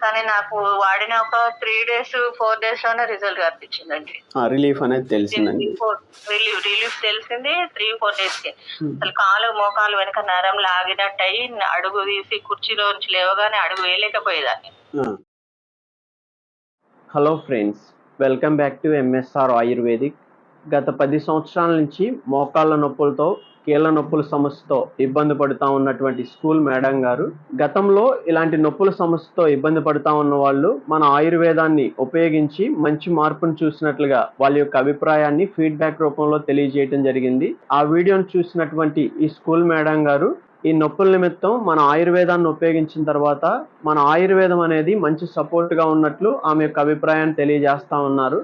కానీ నాకు వాడిన ఒక 3 డేస్, 4 డేస్‌లోనే రిజల్ట్ కనిపించిందండి. రిలీఫ్ అనేది తెలిసిందండి. రిలీఫ్ తెలిసింది 3, 4 డేస్‌కే. హ్మ్. అసలు మోకాలు వెనక నరం లాగినట్టయి అడుగు తీసి కుర్చీలోంచి లేవగానే అడుగు వేయలేకపోయేదాన్ని. Hello friends, welcome back to MSR Ayurvedic. గత 10 సంవత్సరాల నుంచి మోకాళ్ళ నొప్పులతో, కీళ్ళ నొప్పుల సమస్యతో ఇబ్బంది పడుతూ ఉన్నటువంటి స్కూల్ మేడం గారు గతంలో ఇలాంటి నొప్పుల సమస్యతో ఇబ్బంది పడుతూ ఉన్న వాళ్ళు మన ఆయుర్వేదాన్ని ఉపయోగించి మంచి మార్పును చూసినట్లుగా వాళ్ళ యొక్క అభిప్రాయాన్ని ఫీడ్బ్యాక్ రూపంలో తెలియజేయడం జరిగింది. ఆ వీడియోను చూసినటువంటి ఈ స్కూల్ మేడం గారు ఈ నొప్పుల నిమిత్తం మన ఆయుర్వేదాన్ని ఉపయోగించిన తర్వాత మన ఆయుర్వేదం అనేది మంచి సపోర్ట్గా ఉన్నట్లు ఆమె యొక్క అభిప్రాయాన్ని తెలియజేస్తా ఉన్నారు.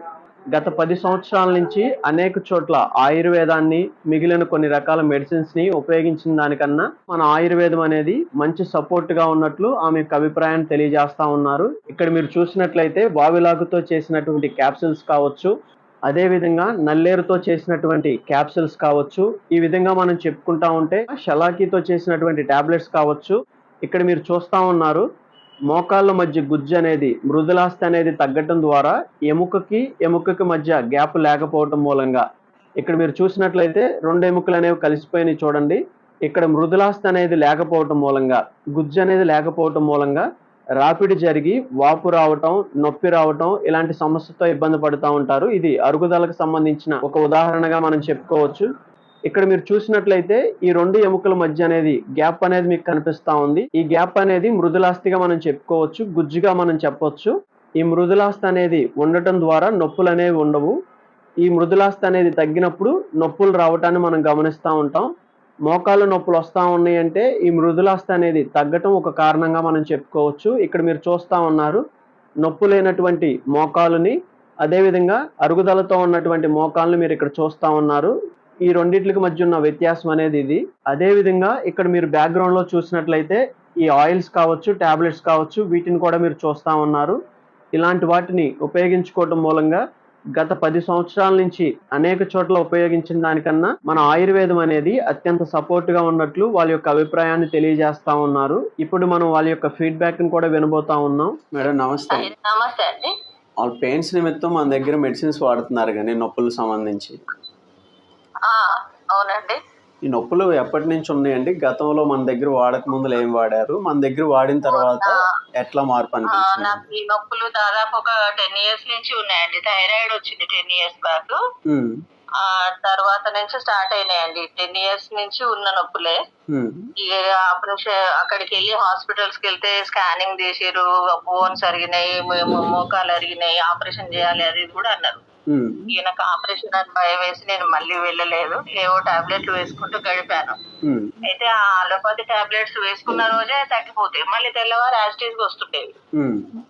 గత 10 సంవత్సరాల నుంచి అనేక చోట్ల ఆయుర్వేదాన్ని, మిగిలిన కొన్ని రకాల మెడిసిన్స్ని ఉపయోగించిన దానికన్నా మన ఆయుర్వేదం అనేది మంచి సపోర్ట్గా ఉన్నట్లు ఆమె యొక్క అభిప్రాయాన్ని తెలియజేస్తా ఉన్నారు. ఇక్కడ మీరు చూసినట్లయితే వావిలాగుతో చేసినటువంటి క్యాప్సిల్స్ కావచ్చు, అదేవిధంగా నల్లేరుతో చేసినటువంటి క్యాప్సిల్స్ కావచ్చు, ఈ విధంగా మనం చెప్పుకుంటా ఉంటే షలాకీతో చేసినటువంటి టాబ్లెట్స్ కావచ్చు. ఇక్కడ మీరు చూస్తూ ఉన్నారు, మోకాళ్ళ మధ్య గుజ్జు అనేది, మృదులాస్థి అనేది తగ్గటం ద్వారా ఎముకకి మధ్య గ్యాప్ లేకపోవటం మూలంగా ఇక్కడ మీరు చూసినట్లయితే 2 ఎముకలు అనేవి కలిసిపోయినాయి చూడండి. ఇక్కడ మృదులాస్థి అనేది లేకపోవటం మూలంగా, గుజ్జు అనేది లేకపోవటం మూలంగా రాపిడి జరిగి వాపు రావటం, నొప్పి రావటం ఇలాంటి సమస్యతో ఇబ్బంది పడుతూ ఉంటారు. ఇది అరుగుదలకు సంబంధించిన ఒక ఉదాహరణగా మనం చెప్పుకోవచ్చు. ఇక్కడ మీరు చూసినట్లయితే ఈ 2 ఎముకల మధ్య అనేది గ్యాప్ అనేది మీకు కనిపిస్తా ఉంది. ఈ గ్యాప్ అనేది మృదులాస్థిగా మనం చెప్పుకోవచ్చు, గుజ్జుగా మనం చెప్పొచ్చు. ఈ మృదులాస్థి అనేది ఉండటం ద్వారా నొప్పులు అనేవి ఉండవు. ఈ మృదులాస్థి అనేది తగ్గినప్పుడు నొప్పులు రావటాన్ని మనం గమనిస్తూ ఉంటాం. మోకాళ్ళ నొప్పులు వస్తూ ఉన్నాయి అంటే ఈ మృదులాస్థి అనేది తగ్గటం ఒక కారణంగా మనం చెప్పుకోవచ్చు. ఇక్కడ మీరు చూస్తూ ఉన్నారు, నొప్పు లేనటువంటి మోకాలుని, అదేవిధంగా అరుగుదలతో ఉన్నటువంటి మోకాళ్ళని మీరు ఇక్కడ చూస్తూ ఉన్నారు. ఈ రెండింటికి మధ్య ఉన్న వ్యత్యాసం అనేది ఇది. అదేవిధంగా ఇక్కడ మీరు బ్యాక్గ్రౌండ్లో చూసినట్లయితే ఈ ఆయిల్స్ కావచ్చు, టాబ్లెట్స్ కావచ్చు, వీటిని కూడా మీరు చూస్తూ ఉన్నారు. ఇలాంటి వాటిని ఉపయోగించుకోవటం మూలంగా గత 10 సంవత్సరాల నుంచి అనేక చోట్ల ఉపయోగించిన దానికన్నా మన ఆయుర్వేదం అనేది అత్యంత సపోర్ట్గా ఉన్నట్లు వాళ్ళ యొక్క అభిప్రాయాన్ని తెలియజేస్తా ఉన్నారు. ఇప్పుడు మనం వాళ్ళ యొక్క ఫీడ్బ్యాక్ని కూడా వినబోతా ఉన్నాం. మేడం నమస్తే. నమస్తే అండి. వాళ్ళ పెయిన్స్ నిమిత్తం మన దగ్గర మెడిసిన్స్ వాడుతున్నారు కానీ నొప్పులకు సంబంధించి. అవునండి. ఈ నొప్పులు ఎప్పటి నుంచి ఉన్నాయండి? గతంలో మన దగ్గర వాడక ముందు ఏం వాడారు, మన దగ్గర వాడిన తర్వాత ఎట్లా మార్పు అనిపించింది? నాకు ఈ నొప్పులు దాదాపు ఒక 10 ఇయర్స్ నుంచి ఉన్నాయండి. థైరాయిడ్ వచ్చింది 10 ఇయర్స్ బ్యాక్. తర్వాత నుంచి స్టార్ట్ అయినాయండి. 10 ఇయర్స్ నుంచి ఉన్న నొప్పులే. ఆపరేషన్ అక్కడికి వెళ్ళి హాస్పిటల్స్కి వెళ్తే స్కానింగ్ చేసారు, బోన్స్ అరిగినాయి, మోకాలు అరిగినాయి, ఆపరేషన్ చేయాలి అది కూడా అన్నారు. ఈయనకు ఆపరేషన్ అని భయం వేసి నేను మళ్ళీ వెళ్ళలేదు. ఏవో టాబ్లెట్లు వేసుకుంటూ గడిపాను. అయితే ఆ అలోపతి టాబ్లెట్స్ వేసుకున్న రోజే తగ్గిపోతాయి, మళ్ళీ తెల్లవారు యాజిటీస్ వస్తుండేవి.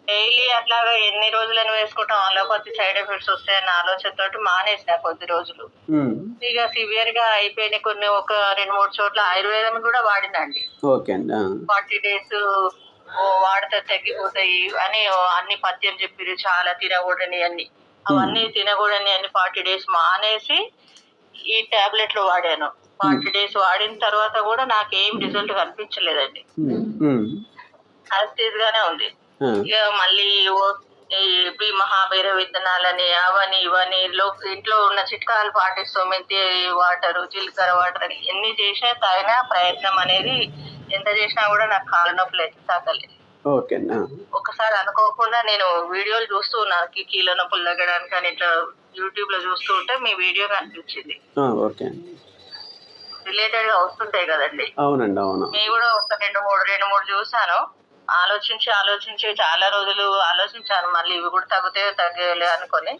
డైలీ అట్లాగా ఎన్ని రోజులని వేసుకుంటాం, అలోపతి సైడ్ ఎఫెక్ట్స్ వస్తాయన్న ఆలోచనతో మానేసిన కొద్ది రోజులు. ఇక సివియర్ గా అయిపోయిన కొన్ని ఒక 2-3 చోట్ల ఆయుర్వేదం కూడా వాడినండి. 40 డేస్ వాడితే తగ్గిపోతాయి అని అన్ని పథ్యం చెప్పిరు, చాలా తినకూడని అన్ని, అవన్నీ తినకూడని అన్ని 40 డేస్ మానేసి ఈ టాబ్లెట్లు వాడాను. 40 డేస్ వాడిన తర్వాత కూడా నాకేం రిజల్ట్ కనిపించలేదండి. యాజిటీస్ గానే ఉంది. ఇక మళ్ళీ ఈ మహాభైరవ విత్తనాలని అవని ఇవని ఇంట్లో ఉన్న చిట్కాలు పాటిస్తూ మెంతి వాటర్, జీలకర్ర వాటర్ అని ఎన్ని చేసినా తగిన ప్రయత్నం అనేది ఎంత చేసినా కూడా నాకు కాళ్ళ నొప్పులు అయితే తగ్గలేదు. ఒకసారి అనుకోకుండా నేను వీడియోలు చూస్తూ ఉన్నాను, కీళ్ళ నొప్పులు తగ్గడానికి అని ఇట్లా యూట్యూబ్ లో చూస్తూ ఉంటే మీ వీడియో కనిపించింది. రిలేటెడ్ గా వస్తుంటాయి కదండి. అవునండి, అవును. నేను కూడా ఒక 2-3 చూసాను. ఆలోచించి చాలా రోజులు ఆలోచించాను, మళ్ళీ ఇవి కూడా తగ్గలే అనుకొని.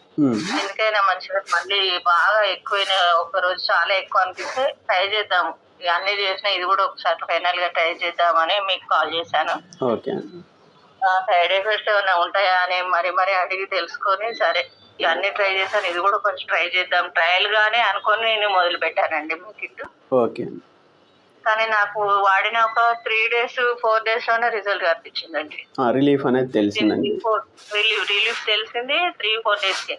ఎందుకైనా మంచిగా మళ్ళీ బాగా ఎక్కువైన ఒక రోజు చాలా ఎక్కువ అనిపిస్తే ట్రై చేద్దాము, అన్ని చేసినా ఇది కూడా ఒకసారి ఫైనల్ గా ట్రై చేద్దామని మీకు కాల్ చేశాను. సైడ్ ఎఫెక్ట్స్ ఏమైనా ఉంటాయా అని మరి అడిగి తెలుసుకొని, సరే ఇవన్నీ ట్రై చేశాను, ఇది కూడా కొంచెం ట్రై చేద్దాం ట్రయల్ గానే అనుకొని నేను మొదలు పెట్టానండి మీ కిట్. కానీ నాకు వాడిన ఒక 3 డేస్, 4 డేస్‌లోనే రిజల్ట్ కనిపించిందండి. రిలీఫ్ అనేది తెలిసిందండి. రిలీఫ్ తెలిసింది 3, 4 డేస్‌కే.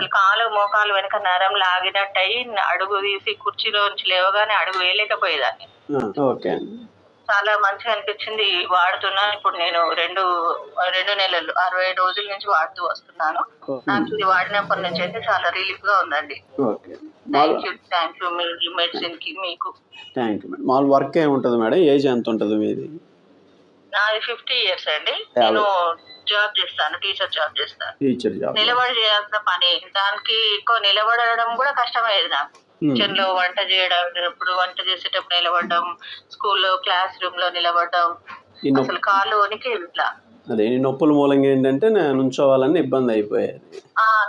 అసలు మోకాలు వెనక నరం లాగినట్టయి అడుగు తీసి కుర్చీలోంచి లేవగానే అడుగు వేయలేకపోయేదాన్ని. చాలా మంచిగా అనిపించింది. వాడుతున్నాను. ఇప్పుడు నేను 2 నెలలు 60 రోజుల నుంచి వాడుతూ వస్తున్నాను. నాకు ఇది వాడినప్పటి నుంచి అయితే చాలా రిలీఫ్‌గా ఉందండి. ఓకే. థ్యాంక్ యూ మీ మెడిసిన్‌కి మీకు. Thank you madam. మామూలు వర్క్ ఏముంటది మేడం? ఏజ్ ఎంత ఉంటది మీది? నాది 50 ఇయర్స్ అండి. నేను జాబ్ చేస్తాను. టీచర్ జాబ్ చేస్తాను. Teacher job. నిలబడి చేయాల్సిన పని. దానికి ఎక్కువ నిలబడడం కూడా కష్టమయ్యేది నాకు. కిచెన్‌లో వంట వంట చేసేటప్పుడు నిలబడడం, స్కూల్‌లో క్లాస్ రూమ్‌లో నిలబడడం, అసలు కాళ్ళు వణికేవి ఇట్లా. అదే ఈ నొప్పుల మూలంగా ఏంటంటే నుంచోవాలన్నా ఇబ్బంది అయిపోయేది.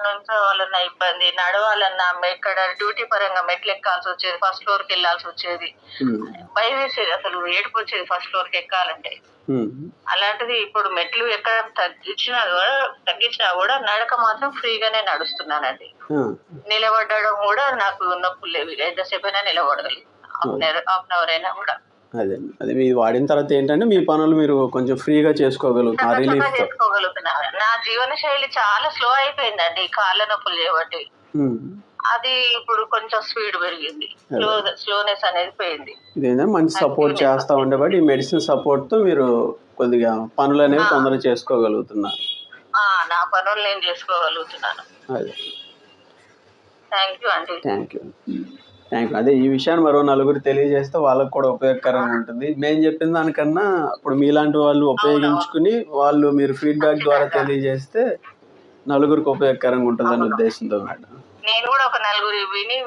నుంచోవాలన్నా ఇబ్బంది, నడవాలన్నా ఇక్కడ డ్యూటీ పరంగా మెట్లు ఎక్కాల్సి వచ్చేది, ఫస్ట్ ఫ్లోర్కి వెళ్ళాల్సి వచ్చేది. భయం వేసేది, అసలు ఏడుపు వచ్చేది ఫస్ట్ ఫ్లోర్కి ఎక్కాలంటే. అలాంటిది ఇప్పుడు మెట్లు ఎక్కడం తగ్గించినా కూడా నడక మాత్రం ఫ్రీగానే నడుస్తున్నానండి. నిలబడడం కూడా నాకు నొప్పులు లేవు. ఎంతసేపైనా నిలబడగలను, హాఫ్ అన్ అవర్ అయినా కూడా. అదే మీరు వాడిన తర్వాత ఏంటంటే మీ పనులు మీరు కొంచెం ఫ్రీగా చేసుకోగలుగుతున్నారు. నా జీవన శైలి చాలా స్లో అయిపోయిందండి కాళ్ళ నొప్పులు చేయబట్టి. అది ఇప్పుడు కొంచెం స్పీడ్ పెరిగింది, స్లోనెస్ అనేది పోయింది. ఇదేంటంటే మంచి సపోర్ట్ చేస్తా ఉండేవాడు. ఈ మెడిసిన్ సపోర్ట్ తో మీరు కొద్దిగా పనులు అనేవి తొందరగా చేసుకోగలుగుతున్నారు. నా పనులు నేను చేసుకోగలుగుతున్నాను. అదే. థ్యాంక్ యూ అండి. Thank you. అదే ఈ విషయాన్ని మరో నలుగురు తెలియజేస్తే వాళ్ళకు కూడా ఉపయోగకరంగా ఉంటుంది. మేము చెప్పిన దానికన్నా ఇప్పుడు మీలాంటి వాళ్ళు ఉపయోగించుకుని వాళ్ళు మీరు ఫీడ్బ్యాక్ ద్వారా తెలియజేస్తే నలుగురికి ఉపయోగకరంగా ఉంటుంది అనే ఉద్దేశంతో మేడం. నేను కూడా ఒక నలుగురు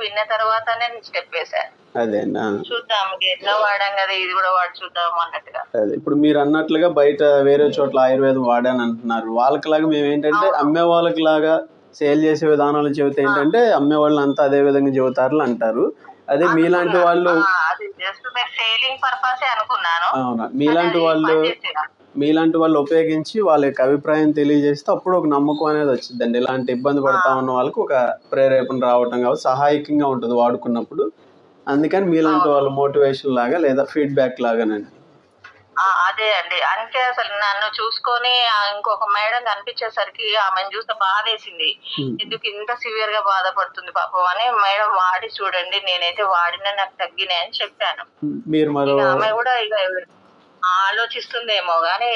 విన్న తర్వాతనే స్టెప్ వేశాను. అదేనా, చూద్దాం ఎట్లా వాడాం కదా, ఇది కూడా వాడి చూద్దాం అన్నట్టుగా. అదే ఇప్పుడు మీరు అన్నట్లుగా బయట వేరే చోట్ల ఆయుర్వేదం వాడాను అంటున్నారు. వాళ్ళకిలాగా మేము ఏంటంటే అమ్మే వాళ్ళకి లాగా సేల్ చేసే విధానాలు చెబితే ఏంటంటే అమ్మే వాళ్ళు అంతా అదే విధంగా చెబుతారు అంటారు. అదే మీలాంటి వాళ్ళు అవునా, మీలాంటి వాళ్ళు ఉపయోగించి వాళ్ళ యొక్క అభిప్రాయం తెలియజేస్తే అప్పుడు ఒక నమ్మకం అనేది వచ్చిందండి. ఇలాంటి ఇబ్బంది పడతా ఉన్న వాళ్ళకి ఒక ప్రేరేపణ రావటం కాబట్టి సహాయకంగా ఉంటుంది వాడుకున్నప్పుడు. అందుకని మీలాంటి వాళ్ళ మోటివేషన్ లాగా లేదా ఫీడ్బ్యాక్ లాగానండి. అదే అండి, అంటే అసలు నన్ను చూసుకొని ఇంకొక మేడం కనిపించేసరికి ఆమెను చూస్తే బాధేసింది. ఎందుకు ఇంత సివియర్ గా బాధపడుతుంది పాపం అని. మేడం వాడి చూడండి, నేనైతే వాడినా నాకు తగ్గినాయి అని చెప్పాను. ఆమె కూడా ఇక ఆలోచిస్తుందేమో గానీ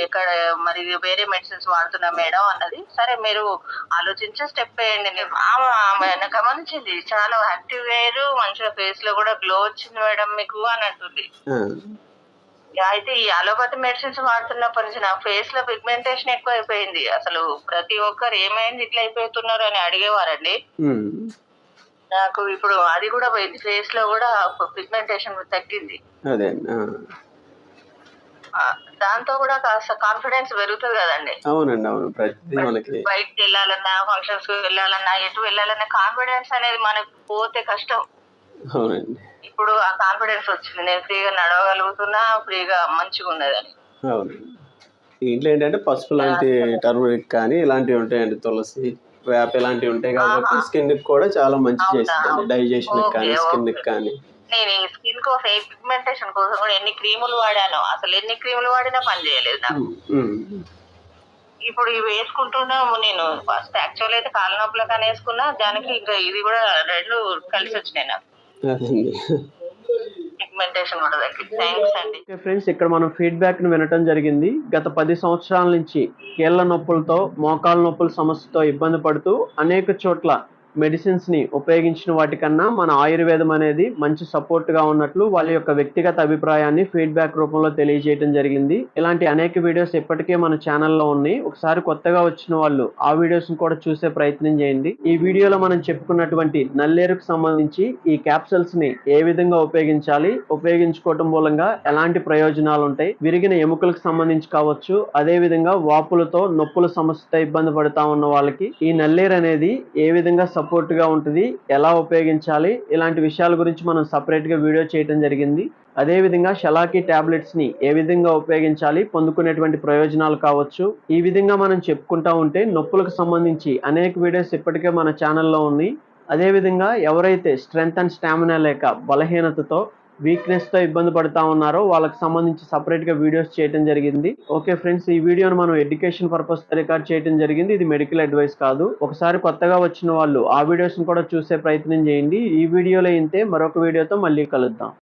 ఇక్కడ మరి వేరే మెడిసిన్స్ వాడుతున్నా మేడం అన్నది. సరే మీరు ఆలోచించి స్టెప్ వేయండి. ఆమె గమనించింది, చాలా యాక్టివ్ అయ్యారు, మంచిగా ఫేస్ లో కూడా గ్లో వచ్చింది మేడం మీకు అని అంటుంది. అయితే ఈ అలోపతి మెడిసిన్స్ వాడుతున్నప్పటి నుంచి నా ఫేస్ లో పిగ్మెంటేషన్ ఎక్కువ అయిపోయింది. అసలు ప్రతి ఒక్కరు ఏమైంది ఇట్లా అయిపోతున్నారు అని అడిగేవారండి. నాకు ఇప్పుడు అది కూడా పోయింది, ఫేస్ లో కూడా పిగ్మెంటేషన్ తగ్గింది. దాంతో కూడా కాస్త కాన్ఫిడెన్స్ పెరుగుతుంది కదండి. అవునండి, అవును. బయటకి వెళ్ళాలన్నా, ఫంక్షన్స్ వెళ్ళాలన్నా, ఎటు వెళ్ళాలన్నా కాన్ఫిడెన్స్ అనేది మనకు పోతే కష్టం. అవునండి, ఇప్పుడు ఆ కాన్ఫిడెన్స్ వచ్చింది, నేను ఫ్రీగా నడవగలుగుతున్నా, ఫ్రీగా మంచిగా ఉన్నదని. అవునండి. దీంట్లో ఏంటంటే పసుపు లాంటి టర్మరిక్ కానీ ఇలాంటివి ఉంటాయండి, తులసి, వేప ఇలాంటివి ఉంటాయి కాబట్టి స్కిన్ కి కూడా చాలా మంచి చేస్తుంది, డైజెషన్ కానీ స్కిన్ కి కానీ. నేను ఈ స్కిన్ కోసం పిగ్మెంటేషన్ కోసం కూడా ఎన్ని క్రీములు వాడాను, అసలు ఎన్ని క్రీములు వాడినా పని చేయలేదు నాకు. ఇప్పుడు ఇవి వేసుకుంటున్నాము. నేను ఫస్ట్ యాక్చువల్ అయితే కాళ్ళ నొప్పుల కానీ వేసుకున్నా, దానికి ఇంకా ఇది కూడా రెండు కలిసి వచ్చినాయి నాకు. ఫ్రెండ్స్, ఇక్కడ మనం ఫీడ్బ్యాక్ ను వినటం జరిగింది. గత 10 సంవత్సరాల నుంచి కీళ్ల నొప్పులతో, మోకాళ్ళ నొప్పుల సమస్యతో ఇబ్బంది పడుతూ అనేక చోట్ల మెడిసిన్స్ ని ఉపయోగించిన వాటికన్నా మన ఆయుర్వేదం అనేది మంచి సపోర్ట్ గా ఉన్నట్లు వాళ్ళ యొక్క వ్యక్తిగత అభిప్రాయాన్ని ఫీడ్బ్యాక్ రూపంలో తెలియజేయడం జరిగింది. ఇలాంటి అనేక వీడియోస్ ఇప్పటికే మన ఛానల్లో ఉన్నాయి. ఒకసారి కొత్తగా వచ్చిన వాళ్ళు ఆ వీడియోస్ కూడా చూసే ప్రయత్నం చేయండి. ఈ వీడియోలో మనం చెప్పుకున్నటువంటి నల్లేరుకు సంబంధించి ఈ క్యాప్సూల్స్ ని ఏ విధంగా ఉపయోగించాలి, ఉపయోగించుకోవటం మూలంగా ఎలాంటి ప్రయోజనాలు ఉంటాయి, విరిగిన ఎముకలకు సంబంధించి కావచ్చు, అదే విధంగా వాపులతో నొప్పుల సమస్యతో ఇబ్బంది పడుతా ఉన్న వాళ్ళకి ఈ నల్లేరు అనేది ఏ విధంగా సపోర్ట్ గా ఉంటుంది, ఎలా ఉపయోగించాలి, ఇలాంటి విషయాల గురించి మనం సపరేట్ గా వీడియో చేయడం జరిగింది. అదే విధంగా షలాకి టాబ్లెట్స్ ని ఏ విధంగా ఉపయోగించాలి, పొందుకునేటువంటి ప్రయోజనాలు కావచ్చు, ఈ విధంగా మనం చెప్పుకుంటా ఉంటే నొప్పులకు సంబంధించి అనేక వీడియోస్ ఇప్పటికే మన ఛానల్లో ఉన్నాయి. అదే విధంగా ఎవరైతే స్ట్రెంగ్త్ అండ్ స్టామినా లేక బలహీనతతో, వీక్నెస్ తో ఇబ్బంది పడుతా ఉన్నారో వాళ్ళకి సంబంధించి సపరేట్ గా వీడియోస్ చేయడం జరిగింది. ఓకే ఫ్రెండ్స్, ఈ వీడియోను మనం ఎడ్యుకేషన్ పర్పస్ రికార్డ్ చేయడం జరిగింది. ఇది మెడికల్ అడ్వైస్ కాదు. ఒకసారి కొత్తగా వచ్చిన వాళ్ళు ఆ వీడియోస్ కూడా చూసే ప్రయత్నం చేయండి. ఈ వీడియోలో ఇంతే, మరొక వీడియోతో మళ్ళీ కలుద్దాం.